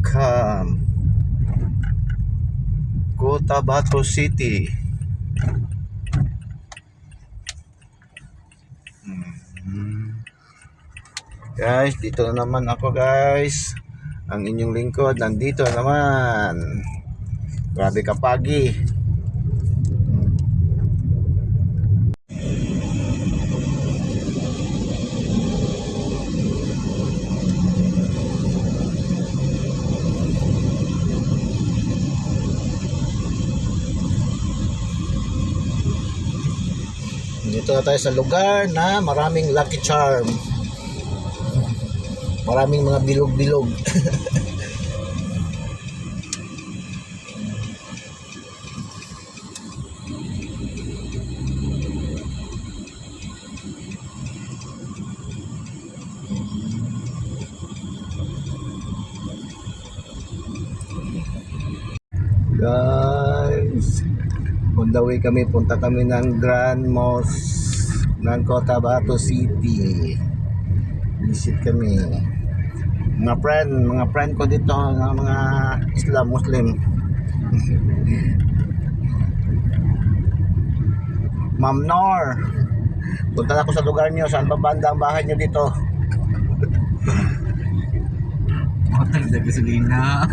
welcome Cotabato City. Guys, dito na naman ako guys. Ang inyong lingkod nandito naman. Grabe kapagi. Dito na tayo sa lugar na maraming Lucky Charm. Maraming mga bilog-bilog. Guys, on the way kami, punta kami ng Grand Mosque ng Cotabato City. Visit kami. Mga friend ko dito, mga Islam, Muslim. Ma'am Nor, punta na ako sa lugar niyo. Saan ba banda ang bahay niyo dito? Hotel de gasolina.